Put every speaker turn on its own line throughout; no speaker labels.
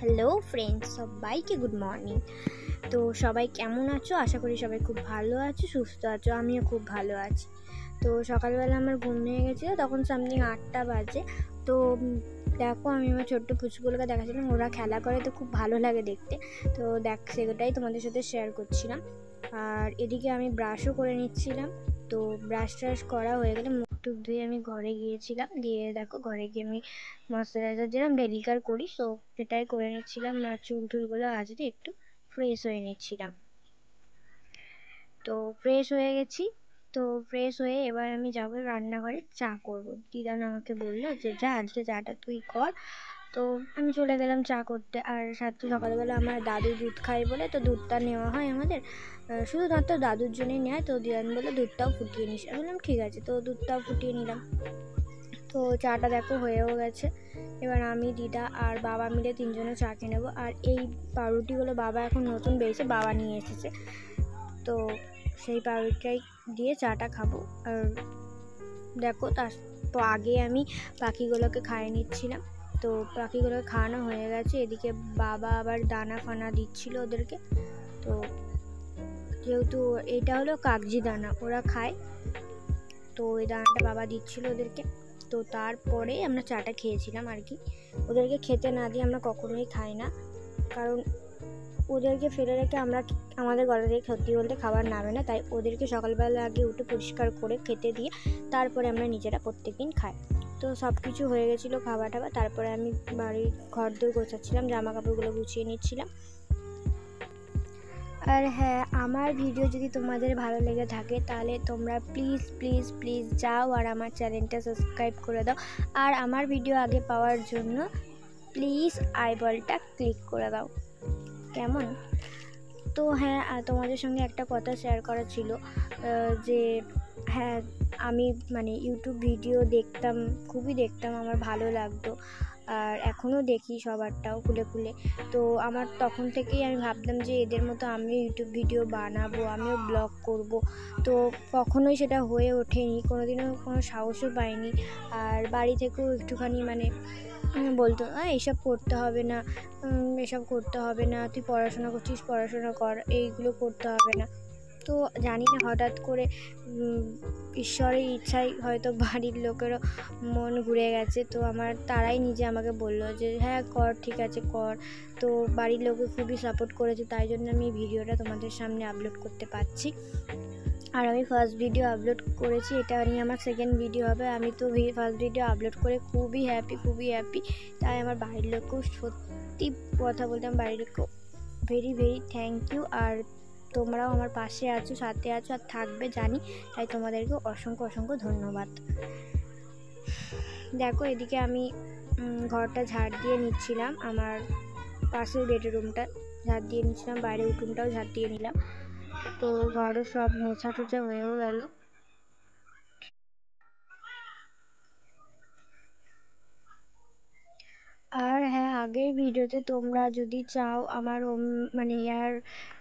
Hello friends, সবাইকে good morning. তো সবাই কেমন আছো? আশা করি সবাই খুব ভালো আছো, সুস্থ আছো। আমিও খুব ভালো আছি। তো সকালবেলা আমার ঘুম ভেঙে গেছিলো, তখন সামথিং 8টা বাজে। তো দেখো, আমি আমার ছোট্ট পুচকুগুলোকে দেখাচ্ছিলাম, ওরা খেলা করে তো খুব ভালো লাগে দেখতে। তো সেটাই তোমাদের সাথে শেয়ার করছিলাম। আর এদিকে আমি ব্রাশও করে নিচ্ছিলাম। তো ব্রাশ ট্রাশ করা হয়ে গেলে মুখ টুক ধুয়ে আমি ঘরে গিয়েছিলাম। দিয়ে দেখো, ঘরে গিয়ে আমি ময়শ্চারাইজার যেরকম ডেলিকার করি, তো সেটাই করে নিচ্ছিলাম। আর চুল টুলগুলো আজকে একটু ফ্রেশ হয়ে নিচ্ছিলাম। তো ফ্রেশ হয়ে গেছি। তো ফ্রেশ হয়ে এবার আমি যাবো রান্নাঘরে, চা করব। দিদান আমাকে বললো যে যা, আজকে চাটা তুই কর। তো আমি চলে গেলাম চা করতে। আর সাথে সকালবেলা আমার দাদু দুধ খায় বলে, তো দুধটা নেওয়া হয় আমাদের, শুধুমাত্র দাদুর জন্যই নেয়। তো দিদান বললো দুধটাও ফুটিয়ে নিস। আমি বললাম ঠিক আছে। তো দুধটাও ফুটিয়ে নিলাম। তো চাটা দেখো হয়েও গেছে। এবার আমি, দিদা আর বাবা মিলে 3জনে চা খেয়ে নেবো। আর এই পাউরুটিগুলো বাবা এখন নতুন বেরিয়েছে, বাবা নিয়ে এসেছে। তো সেই পাউরুটিটাই দিয়ে চাটা খাবো। আর দেখো, তার তো আগে আমি পাখিগুলোকে খাইয়ে নিচ্ছিলাম। তো পাখিগুলোকে খাওয়ানো হয়ে গেছে। এদিকে বাবা আবার দানা ফানা দিচ্ছিল ওদেরকে। তো যেহেতু এটা হলো কাগজি দানা, ওরা খায়, তো ওই দানাটা বাবা দিচ্ছিল ওদেরকে। তো তারপরে আমরা চাটা খেয়েছিলাম আর কি। ওদেরকে খেতে না দিয়ে আমরা কখনোই খাই না, কারণ ওদেরকে ফেলে রেখে আমরা আমাদের গলা থেকে ক্ষতি বলতে খাবার নামে না। তাই ওদেরকে সকালবেলা আগে উঠে পরিষ্কার করে খেতে দিয়ে তারপরে আমরা নিজেরা প্রত্যেকদিন খাই। তো সব কিছু হয়ে গেছিলো, খাবার টাবার। তারপরে আমি বাড়ির ঘর দোর গোছাচ্ছিলাম, জামা কাপড়গুলো গুছিয়ে নিচ্ছিলাম। আর হ্যাঁ, আমার ভিডিও যদি তোমাদের ভালো লেগে থাকে তাহলে তোমরা প্লিজ প্লিজ প্লিজ যাও আর আমার চ্যানেলটা সাবস্ক্রাইব করে দাও। আর আমার ভিডিও আগে পাওয়ার জন্য প্লিজ আই বলটা ক্লিক করে দাও, কেমন? তো হ্যাঁ, তোমাদের সঙ্গে একটা কথা শেয়ার করা ছিল, যে হ্যাঁ, আমি মানে ইউটিউব ভিডিও দেখতাম, খুবই দেখতাম, আমার ভালো লাগতো। আর এখনও দেখি সবারটাও খুলে খুলে। তো আমার তখন থেকেই আমি ভাবতাম যে এদের মতো আমিও ইউটিউব ভিডিও বানাবো, আমিও ব্লগ করব। তো কখনোই সেটা হয়ে ওঠেনি, কোনোদিনও কোনো সাহসও পাইনি। আর বাড়ি থেকেও একটুখানি মানে বলতো এইসব করতে হবে না, এসব করতে হবে না, তুই পড়াশোনা করছিস, পড়াশোনা কর, এইগুলো করতে হবে না। তো জানি না, হঠাৎ করে ঈশ্বরের ইচ্ছায় হয়তো বাড়ির লোকেরও মন ঘুরে গেছে। তো তারাই নিজে আমাকে বললো যে হ্যাঁ কর, ঠিক আছে কর। তো বাড়ির লোকে খুবই সাপোর্ট করেছে, তাই জন্য আমি ভিডিওটা তোমাদের সামনে আপলোড করতে পারছি। আর আমি ফার্স্ট ভিডিও আপলোড করেছি, এটা নিয়ে আমার সেকেন্ড ভিডিও হবে। আমি তো ফার্স্ট ভিডিও আপলোড করে খুবই হ্যাপি। তাই আমার বাড়ির লোককেও, সত্যি কথা বলতে আমার বাড়ির লোককেও ভেরি থ্যাংক ইউ। আর তোমরাও আমার পাশে আছো, সাথে আছো, আর থাকবে জানি। তাই তোমাদেরকে অসংখ্য ধন্যবাদ। দেখো, এদিকে আমি ঘরটা ঝাড় দিয়ে নিচ্ছিলাম, আমার পাশের বেডরুমটা ঝাড় দিয়ে নিচ্ছিলাম, বাইরের উঠোনটাও ঝাড় দিয়ে নিলাম। তো ঘরে সব মোছা টোছা হয়েও গেল। আর হ্যাঁ, আগের ভিডিওতে তোমরা যদি চাও আমার মানে হেয়ার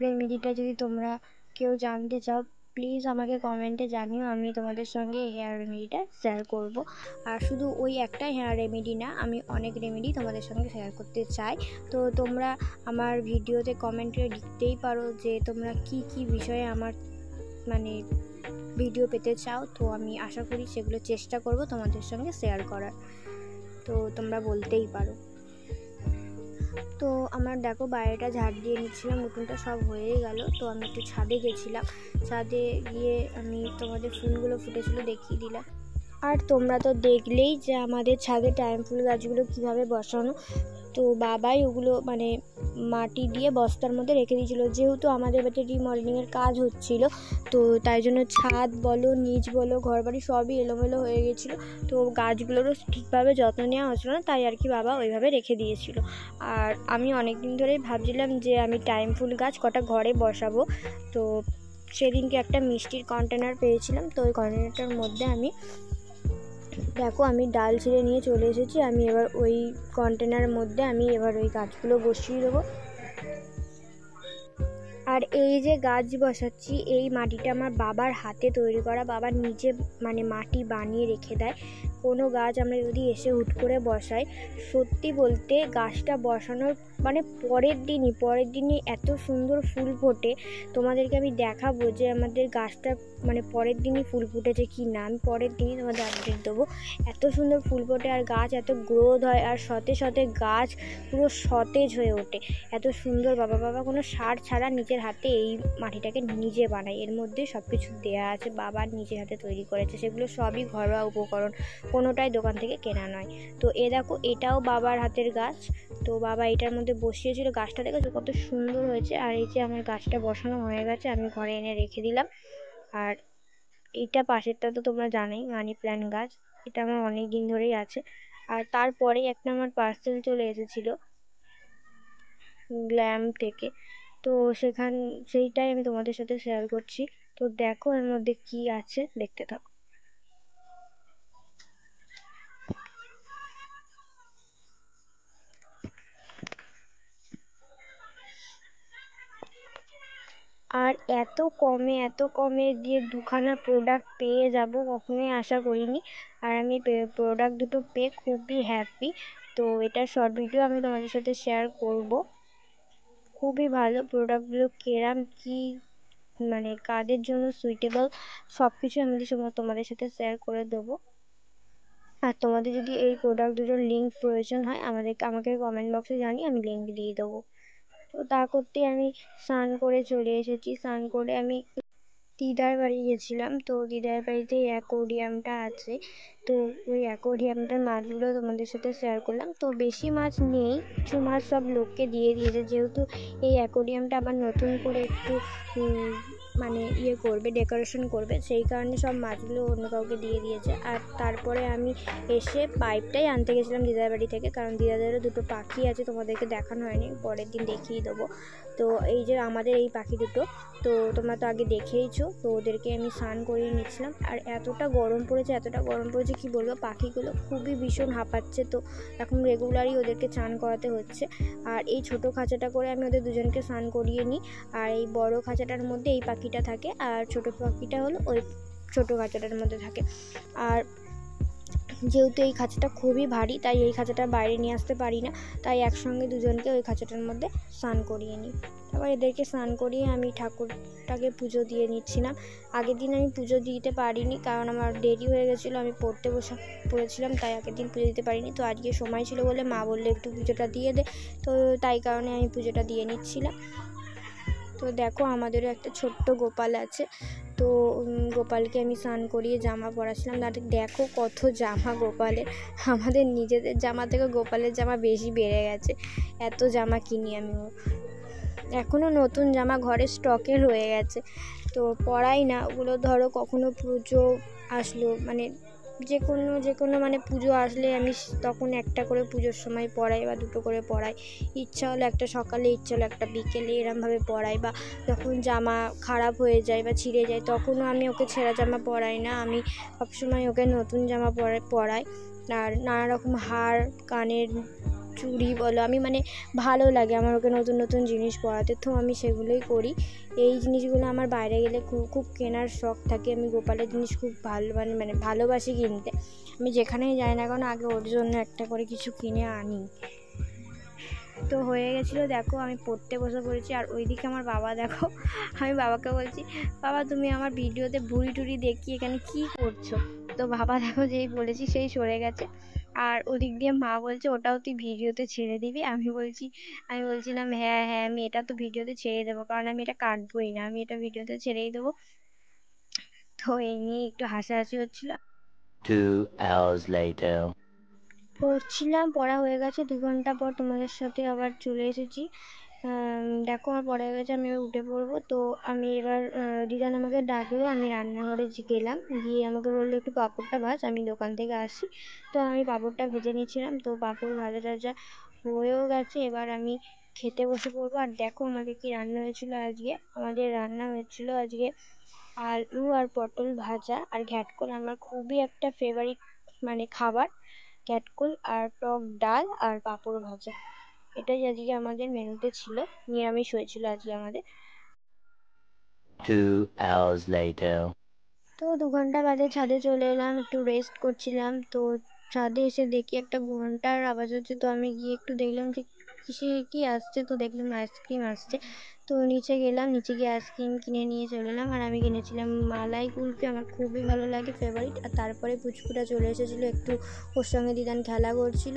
রেমেডিটা যদি তোমরা কেউ জানতে চাও, প্লিজ আমাকে কমেন্টে জানিও, আমি তোমাদের সঙ্গে হেয়ার রেমেডিটা শেয়ার করব। আর শুধু ওই একটা হেয়ার রেমেডি না, আমি অনেক রেমেডি তোমাদের সঙ্গে শেয়ার করতে চাই। তো তোমরা আমার ভিডিওতে কমেন্টে লিখতেই পারো যে তোমরা কি বিষয়ে আমার মানে ভিডিও পেতে চাও। তো আমি আশা করি সেগুলো চেষ্টা করব তোমাদের সঙ্গে শেয়ার করার। তো তোমরা বলতেই পারো। তো আমার দেখো, বাইরেটা ঝাড় দিয়ে নিচ্ছিলাম, উঠোনটা সব হয়েই গেল। তো আমি একটু ছাদে গেছিলাম, ছাদে গিয়ে আমি তোমাদের ফুলগুলো ফুটেছিল দেখিয়ে দিলাম। আর তোমরা তো দেখলেই যে আমাদের ছাদে টাইম ফুল গাছগুলো কীভাবে বসানো। তো বাবাই ওগুলো মানে মাটি দিয়ে বস্তার মধ্যে রেখে দিয়েছিলো, যেহেতু আমাদের বাড়িতে রিমডেলিংয়ের কাজ হচ্ছিলো। তো তাই জন্য ছাদ বলো, নিচ বলো, ঘরবাড়ি সবই এলোমেলো হয়ে গেছিলো। তো গাছগুলোরও ঠিকভাবে যত্ন নেওয়া হচ্ছিলো না, তাই আর কি বাবা ওইভাবে রেখে দিয়েছিল। আর আমি অনেক দিন ধরেই ভাবছিলাম যে আমি টাইম ফুল গাছ কটা ঘরে বসাবো। তো সেদিনকে একটা মিষ্টির কন্টেনার পেয়েছিলাম, তো ওই কন্টেনারটার মধ্যে আমি ডাল ছিঁড়ে নিয়ে চলে এসেছি। আমি এবার ওই কন্টেনারের মধ্যে আমি এবার ওই গাছগুলো বসিয়ে দেবো। আর এই যে গাছ বসাচ্ছি, এই মাটিটা আমার বাবার হাতে তৈরি করা। বাবা নিজে মানে মাটি বানিয়ে রেখে দেয়। কোনো গাছ আমরা যদি এসে হুট করে বসাই, সত্যি বলতে গাছটা বসানোর মানে পরের দিনই এত সুন্দর ফুল ফোটে। তোমাদেরকে আমি দেখাবো যে আমাদের গাছটা মানে পরের দিনই ফুল ফুটেছে কি না, আমি পরের দিনই তোমাদের আপডেট দেবো। এত সুন্দর ফুল ফোটে আর গাছ এত গ্রোথ হয়, আর সাথে গাছ পুরো সতেজ হয়ে ওঠে। এত সুন্দর বাবা কোনো সার ছাড়া নিজের হাতে এই মাটিটাকে নিজে বানায়। এর মধ্যে সব কিছু দেওয়া আছে, বাবার নিজের হাতে তৈরি করেছে। সেগুলো সবই ঘরোয়া উপকরণ, কোনোটাই দোকান থেকে কেনা নয়। তো দেখো এটাও বাবার হাতের গাছ। তো বাবা এটার মধ্যে বসিয়েছিল, গাছটা দেখেছো কত সুন্দর হয়েছে। আর এই যে আমার গাছটা বসানো হয়ে গেছে, আমি ঘরে এনে রেখে দিলাম। আর এইটা পাশেরটা তো তোমরা জানোই, মানি প্ল্যান্ট গাছ। এটা আমার অনেক দিন ধরেই আছে। আর তারপরেই একটা আমার পার্সেল চলে এসেছিলো গ্ল্যাম থেকে। তো সেইটাই আমি তোমাদের সাথে শেয়ার করছি। তো দেখো এর মধ্যে কি আছে, দেখতে থাকো। আর এত কমে দিয়ে দুখানা প্রোডাক্ট পেয়ে যাব কখনোই আশা করিনি। আর আমি প্রোডাক্ট দুটো পেয়ে খুবই হ্যাপি। তো এটার শর্ট ভিডিও আমি তোমাদের সাথে শেয়ার করব। খুবই ভালো প্রোডাক্টগুলো, কেরাম কি মানে কাদের জন্য সুইটেবল সব কিছু আমি তোমাদের সাথে শেয়ার করে দেবো। আর তোমাদের যদি এই প্রোডাক্ট দুটোর লিঙ্ক প্রয়োজন হয় আমাকে কমেন্ট বক্সে জানিয়ে আমি লিঙ্ক দিয়ে দেবো। তো তা করতেই আমি স্নান করে চলে এসেছি। স্নান করে আমি দিদার বাড়ি গেছিলাম। তো দিদার বাড়িতে অ্যাকোরিয়ামটা আছে। তো ওই অ্যাকোরিয়ামটার মাছগুলো তোমাদের সাথে শেয়ার করলাম। তো বেশি মাছ নেই, কিছু মাছ সব লোককে দিয়ে দিয়েছে, যেহেতু এই অ্যাকোরিয়ামটা আবার নতুন করে একটু মানে করবে, ডেকোরেশন করবে, সেই কারণে সব মাছগুলো অন্য কাউকে দিয়ে দিয়েছে। আর তারপরে আমি এসে পাইপটাই আনতে গেছিলাম দিদার বাড়ি থেকে, কারণ দিদাদেরও দুটো পাখি আছে, তোমাদেরকে দেখানো হয়নি, পরের দিন দেখিয়ে দেবো। তো এই যে আমাদের এই পাখি দুটো, তো তোমরা তো আগে দেখেইছো। তো ওদেরকে আমি স্নান করিয়ে নিচ্ছিলাম। আর এতটা গরম পড়েছে কি বলবো, পাখিগুলো খুবই ভীষণ হাঁপাচ্ছে। তো এখন রেগুলারই ওদেরকে স্নান করাতে হচ্ছে। আর এই ছোটো খাঁচাটা করে আমি ওদের দুজনকে স্নান করিয়ে নিই। আর এই বড় খাঁচাটার মধ্যে এই পাখিটা থাকে, আর ছোটো পাখিটা হলো ওই ছোটো খাঁচাটার মধ্যে থাকে। আর যেহেতু এই খাঁচাটা খুবই ভারী, তাই এই খাঁচাটা বাইরে নিয়ে আসতে পারি না, তাই একসঙ্গে দুজনকে ওই খাঁচাটার মধ্যে স্নান করিয়ে নিই। তারপর এদেরকে স্নান করিয়ে আমি ঠাকুরটাকে পুজো দিয়ে নিচ্ছিলাম। আগের দিন আমি পুজো দিতে পারিনি, কারণ আমার দেরি হয়ে গেছিলো, আমি পড়েছিলাম, তাই আগের দিন পুজো দিতে পারিনি। তো আজকে সময় ছিল বলে মা বললে একটু পুজোটা দিয়ে দে, তো তাই কারণে আমি পুজোটা দিয়ে নিচ্ছিলাম। তো দেখো আমাদেরও একটা ছোট্ট গোপাল আছে। তো গোপালকে আমি স্নান করিয়ে জামা পরাচ্ছিলাম। দেখো কত জামা গোপালের, আমাদের নিজেদের জামা থেকে গোপালের জামা বেশি বেড়ে গেছে। এত জামা কিনি আমি, এখনও নতুন জামা ঘরে স্টকে রয়ে গেছে। তো পরাই না ওগুলো, ধরো কখনো পুজো আসলো, মানে যে কোনো মানে পুজো আসলে আমি তখন একটা করে পুজোর সময় পরাই, বা দুটো করে পরাই। ইচ্ছা হলো একটা সকালে, ইচ্ছা হলো একটা বিকেলে, এরমভাবে পরাই। বা যখন জামা খারাপ হয়ে যায় বা ছিঁড়ে যায়, তখনও আমি ওকে ছেঁড়া জামা পরাই না, আমি সবসময় ওকে নতুন জামা পরাই। আর নানা রকম হার, কানের চুড়ি বলো, আমি মানে ভালো লাগে আমার ওকে নতুন নতুন জিনিস পরাতে, তো আমি সেগুলোই করি। এই জিনিসগুলো আমার বাইরে গেলে খুব কেনার শখ থাকে। আমি গোপালের জিনিস খুব মানে ভালোবাসি কিনতে। আমি যেখানেই যাই না কেন আগে ওর জন্য একটা করে কিছু কিনে আনি। তো হয়ে গেছিলো, দেখো আমি পড়তে বসে পড়েছি। আর ওইদিকে আমার বাবা, দেখো আমি বাবাকে বলছি, বাবা তুমি আমার ভিডিওতে ভুঁড়ি টুড়ি দেখিয়ে এখানে কি করছো? তো বাবা দেখো যেই বলেছি সেই সরে গেছে। আর ওদিক দিয়ে মা বলছে ওটাও তুই ভিডিওতে ছেড়ে দিবি। আমি বলছিলাম হ্যাঁ আমি এটা তো ভিডিওতে ছেড়ে দেবো, কারণ আমি এটা কাটবোই না, আমি এটা ভিডিওতে ছেড়েই দেবো। তো এই নিয়ে একটু হাসাহাসি হচ্ছিলো।
2 hours later.
পড়ছিলাম, পড়া হয়ে গেছে। 2 ঘন্টা পর তোমাদের সাথে আবার চলে এসেছি। দেখো আমার পড়া হয়ে গেছে, আমি এবার উঠে পড়বো। তো আমি এবার দিদান আমাকে ডাকলো, আমি রান্নাঘরে গেলাম, গিয়ে আমাকে বললো একটু পাঁপড়টা ভাজ, আমি দোকান থেকে আসি। তো আমি পাঁপড়টা ভেজে নিচ্ছিলাম। তো পাঁপড় ভাজা টাজা হয়েও গেছে, এবার আমি খেতে বসে পড়বো। আর দেখো আমাদের কি রান্না হয়েছিল আজকে। আমাদের রান্না হয়েছিল আজকে আলু আর পটল ভাজা আর ঘ্যাটকল, আমার খুবই একটা ফেভারিট মানে খাবার। ঘ্যাটকল আর টক ডাল আর পাঁপড় ভাজা, এটাই আজকে আমাদের মেনুতে ছিল। নিরামিষ হয়েছিল আজকে আমাদের।
2 hours later.
তো 2 ঘন্টা বাদে ছাদে চলে এলাম, একটু রেস্ট করছিলাম। তো ছাদে এসে দেখি একটা ঘন্টার আওয়াজ হচ্ছে, তো আমি গিয়ে একটু দেখলাম যে কিসে কি আসছে, তো দেখলাম আইসক্রিম আসছে। তো নিচে গেলাম, নিচে গিয়ে আইসক্রিম কিনে নিয়ে চলে এলাম। আর আমি কিনেছিলাম মালাই কুলফি, আমার খুবই ভালো লাগে, ফেভারিট। আর তারপরে পুচকুটা চলে এসেছিলো, একটু ওর সঙ্গে দিদান খেলা করছিল।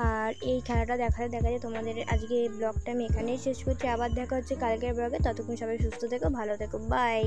আর এই খেলাটা দেখাতে দেখাতে তোমাদের আজকে ব্লগটা আমি এখানেই শেষ করছি। আবার দেখা হচ্ছে কালকের ব্লগে। ততক্ষণ সবাই সুস্থ থেকো, ভালো থেকো, বাই।